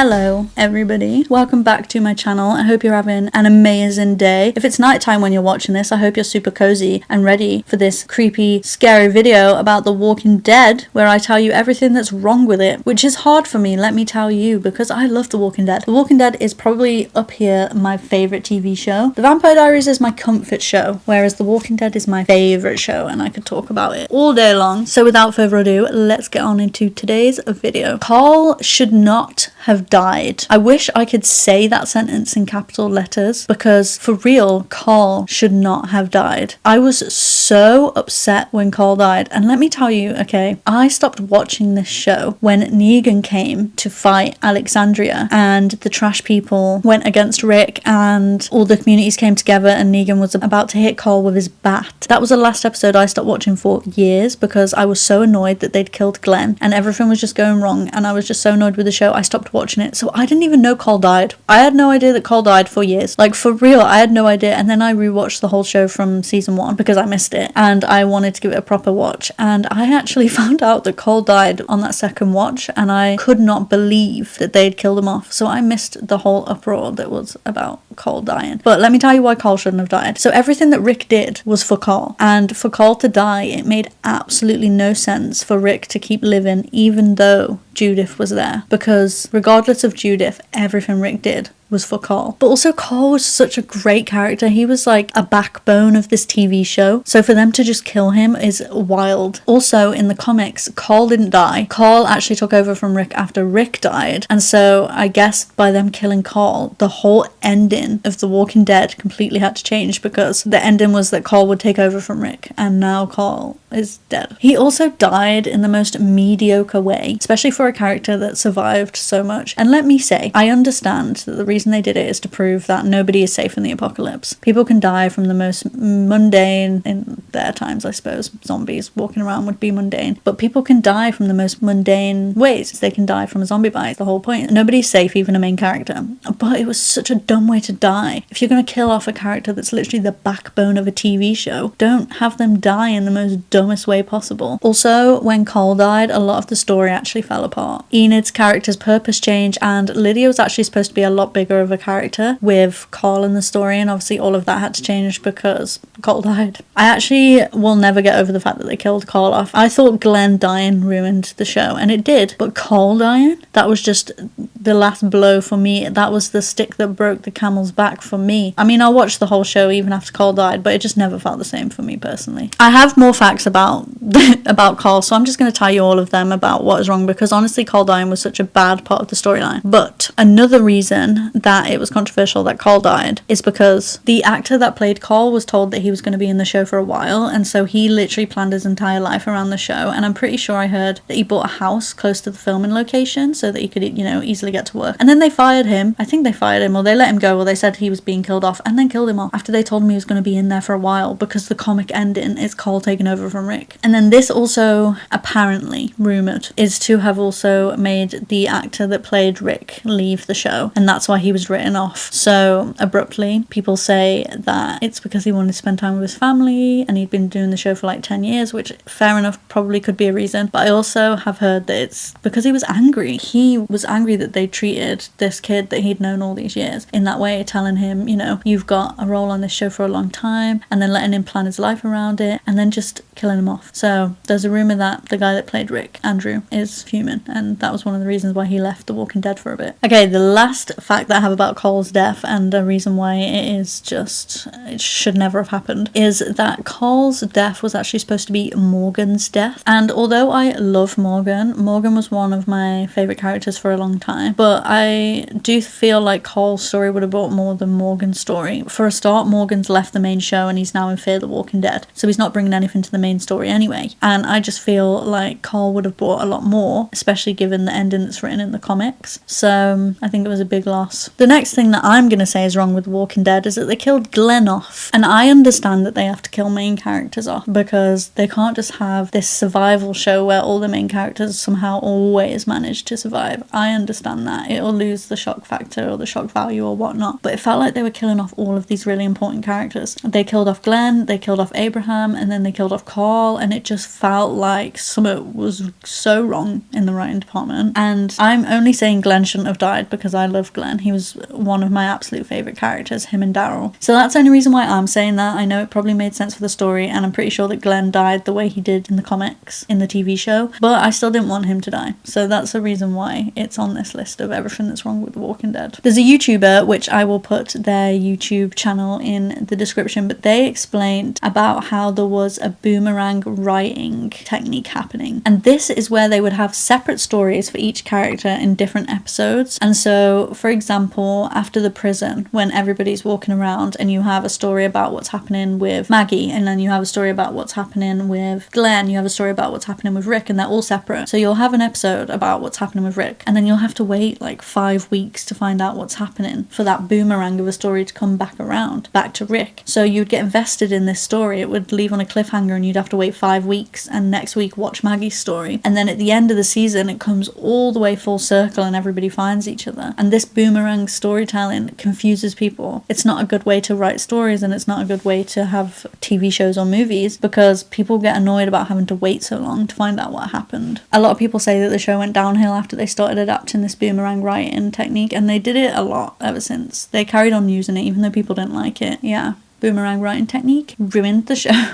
Hello everybody, welcome back to my channel. I hope you're having an amazing day. If it's nighttime when you're watching this, I hope you're super cozy and ready for this creepy, scary video about The Walking Dead, where I tell you everything that's wrong with it, which is hard for me, let me tell you, because I love The Walking Dead. The Walking Dead is probably up here my favourite TV show. The Vampire Diaries is my comfort show, whereas The Walking Dead is my favourite show, and I could talk about it all day long. So without further ado, let's get on into today's video. Carl should not have died. I wish I could say that sentence in capital letters, because for real, Carl should not have died. I was so upset when Carl died, and let me tell you, okay, I stopped watching this show when Negan came to fight Alexandria and the trash people went against Rick and all the communities came together and Negan was about to hit Carl with his bat. That was the last episode I stopped watching for years because I was so annoyed that they'd killed Glenn and everything was just going wrong, and I was just so annoyed with the show I stopped watching it. So I didn't even know Carl died. I had no idea that Carl died for years. Like, for real, I had no idea. And then I rewatched the whole show from season 1 because I missed it and I wanted to give it a proper watch, and I actually found out that Carl died on that second watch and I could not believe that they'd killed him off. So I missed the whole uproar that was about Carl dying. But let me tell you why Carl shouldn't have died. So everything that Rick did was for Carl, and for Carl to die, it made absolutely no sense for Rick to keep living even though Judith was there, because regardless of Judith, everything Rick did was for Carl. But also, Carl was such a great character. He was like a backbone of this TV show. So for them to just kill him is wild. Also, in the comics, Carl didn't die. Carl actually took over from Rick after Rick died. And so I guess by them killing Carl, the whole ending of The Walking Dead completely had to change, because the ending was that Carl would take over from Rick, and now Carl is dead. He also died in the most mediocre way, especially for a character that survived so much. And let me say, I understand that the reason they did it is to prove that nobody is safe in the apocalypse. People can die from the most mundane, in their times I suppose, zombies walking around would be mundane, but people can die from the most mundane ways. They can die from a zombie bite, the whole point. Nobody's safe, even a main character. But it was such a dumb way to die. If you're going to kill off a character that's literally the backbone of a TV show, don't have them die in the most dumbest way possible. Also, when Carl died, a lot of the story actually fell apart. Enid's character's purpose changed, and Lydia was actually supposed to be a lot bigger of a character with Carl in the story, and obviously all of that had to change because Carl died. I actually will never get over the fact that they killed Carl off. I thought Glenn dying ruined the show, and it did, but Carl dying, that was just the last blow for me. That was the stick that broke the camel's back for me. I mean, I watched the whole show even after Carl died, but it just never felt the same for me personally. I have more facts about Carl, so I'm just going to tell you all of them about what is wrong, because honestly Carl dying was such a bad part of the storyline. But another reason that it was controversial that Carl died is because the actor that played Carl was told that he was going to be in the show for a while, and so he literally planned his entire life around the show, and I'm pretty sure I heard that he bought a house close to the filming location so that he could, you know, easily get to work. And then they fired him. I think they fired him, or they let him go, or they said he was being killed off, and then killed him off after they told him he was going to be in there for a while, because the comic ending is Carl taking over from Rick. And then this also apparently rumoured is to have also made the actor that played Rick leave the show, and that's why he was written off so abruptly. People say that it's because he wanted to spend time with his family and he'd been doing the show for like 10 years, which fair enough, probably could be a reason. But I also have heard that it's because he was angry. He was angry that they treated this kid that he'd known all these years in that way, telling him, you know, you've got a role on this show for a long time, and then letting him plan his life around it, and then just killing him off. So there's a rumour that the guy that played Rick, Andrew, is human, and that was one of the reasons why he left The Walking Dead for a bit. Okay, the last fact that I have about Carl's death, and a reason why it should never have happened, is that Carl's death was actually supposed to be Morgan's death. And although I love Morgan was one of my favourite characters for a long time, but I do feel like Carl's story would have brought more than Morgan's story. For a start, Morgan's left the main show and he's now in Fear the Walking Dead, so he's not bringing anything to the main story anyway, and I just feel like Carl would have brought a lot more, especially given the ending that's written in the comics. So I think it was a big loss. The next thing that I'm going to say is wrong with The Walking Dead is that they killed Glenn off, and I understand that they have to kill main characters off because they can't just have this survival show where all the main characters somehow always manage to survive. I understand understand that. It'll lose the shock factor or the shock value or whatnot. But it felt like they were killing off all of these really important characters. They killed off Glenn, they killed off Abraham, and then they killed off Carl, and it just felt like something was so wrong in the writing department. And I'm only saying Glenn shouldn't have died because I love Glenn. He was one of my absolute favourite characters, him and Daryl. So that's the only reason why I'm saying that. I know it probably made sense for the story, and I'm pretty sure that Glenn died the way he did in the comics, in the TV show, but I still didn't want him to die. So that's the reason why it's on this list of everything that's wrong with The Walking Dead. There's a YouTuber, which I will put their YouTube channel in the description, but they explained about how there was a boomerang writing technique happening. And this is where they would have separate stories for each character in different episodes. And so, for example, after the prison, when everybody's walking around and you have a story about what's happening with Maggie, and then you have a story about what's happening with Glenn, you have a story about what's happening with Rick, and they're all separate. So you'll have an episode about what's happening with Rick, and then you'll have to wait like 5 weeks to find out what's happening for that boomerang of a story to come back around, back to Rick. So you'd get invested in this story. It would leave on a cliffhanger and you'd have to wait 5 weeks, and next week watch Maggie's story. And then at the end of the season, it comes all the way full circle and everybody finds each other. And this boomerang storytelling confuses people. It's not a good way to write stories, and it's not a good way to have TV shows or movies, because people get annoyed about having to wait so long to find out what happened. A lot of people say that the show went downhill after they started adapting this boomerang writing technique, and they did it a lot ever since. They carried on using it even though people didn't like it. Yeah, boomerang writing technique ruined the show.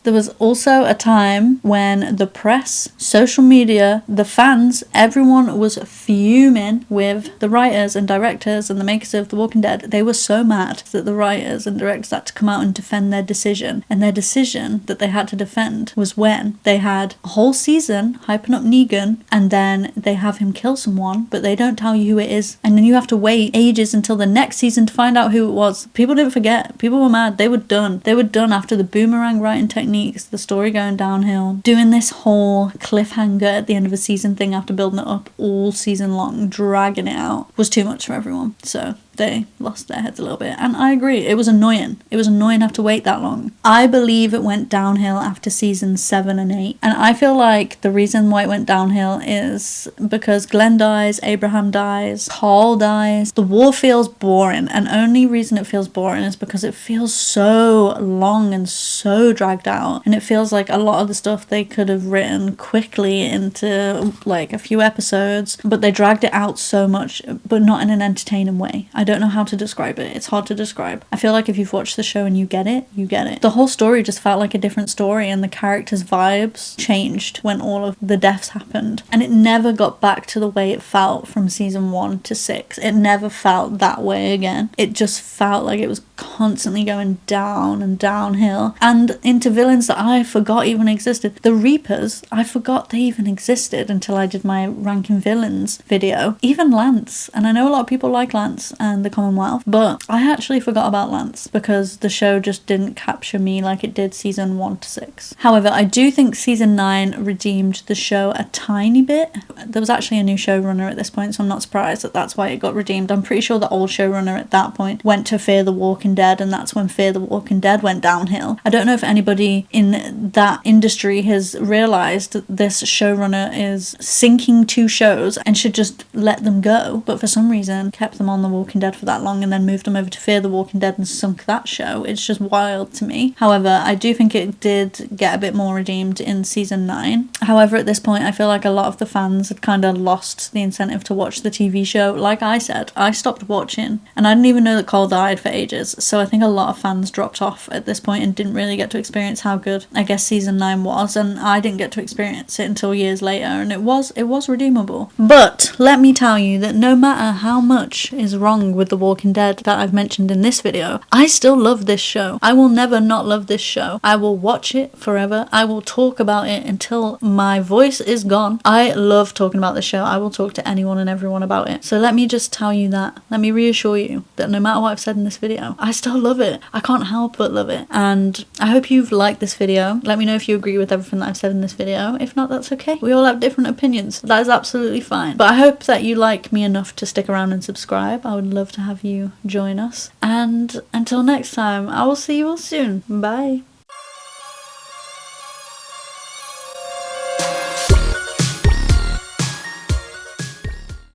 There was also a time when the press, social media, the fans, everyone was fuming with the writers and directors and the makers of The Walking Dead. They were so mad that the writers and directors had to come out and defend their decision. And their decision that they had to defend was when they had a whole season hyping up Negan, and then they have him kill someone, but they don't tell you who it is. And then you have to wait ages until the next season to find out who it was. People didn't forget. People were mad. They were done. They were done after the boomerang writing technique, the story going downhill. Doing this whole cliffhanger at the end of a season thing after building it up all season long, dragging it out, was too much for everyone. So they lost their heads a little bit. And I agree, it was annoying. It was annoying to have to wait that long. I believe it went downhill after seasons 7 and 8. And I feel like the reason why it went downhill is because Glenn dies, Abraham dies, Carl dies. The war feels boring. And only reason it feels boring is because it feels so long and so dragged out. And it feels like a lot of the stuff they could have written quickly into like a few episodes, but they dragged it out so much, but not in an entertaining way. I don't know how to describe it. It's hard to describe. I feel like if you've watched the show and you get it, you get it. The whole story just felt like a different story, and the characters' vibes changed when all of the deaths happened. And it never got back to the way it felt from season 1 to 6. It never felt that way again. It just felt like it was constantly going down and downhill, and into villains that I forgot even existed. The Reapers, I forgot they even existed until I did my ranking villains video. Even Lance, and I know a lot of people like Lance and the Commonwealth, but I actually forgot about Lance because the show just didn't capture me like it did season 1 to 6. However, I do think season 9 redeemed the show a tiny bit. There was actually a new showrunner at this point, so I'm not surprised that that's why it got redeemed. I'm pretty sure the old showrunner at that point went to Fear the Walking Dead, and that's when Fear the Walking Dead went downhill. I don't know if anybody in that industry has realised that this showrunner is sinking 2 shows and should just let them go, but for some reason kept them on The Walking Dead for that long and then moved them over to Fear the Walking Dead and sunk that show. It's just wild to me. However, I do think it did get a bit more redeemed in season 9. However, at this point, I feel like a lot of the fans had kind of lost the incentive to watch the TV show. Like I said, I stopped watching, and I didn't even know that Cole died for ages, so I think a lot of fans dropped off at this point and didn't really get to experience how good, I guess, season 9 was, and I didn't get to experience it until years later, and it was redeemable. But let me tell you that no matter how much is wrong with The Walking Dead that I've mentioned in this video, I still love this show. I will never not love this show. I will watch it forever. I will talk about it until my voice is gone. I love talking about this show. I will talk to anyone and everyone about it. So let me just tell you that. Let me reassure you that no matter what I've said in this video, I still love it. I can't help but love it. And I hope you've liked this video. Let me know if you agree with everything that I've said in this video. If not, that's okay. We all have different opinions. That is absolutely fine. But I hope that you like me enough to stick around and subscribe. I would love to have you join us. And until next time, I will see you all soon. Bye.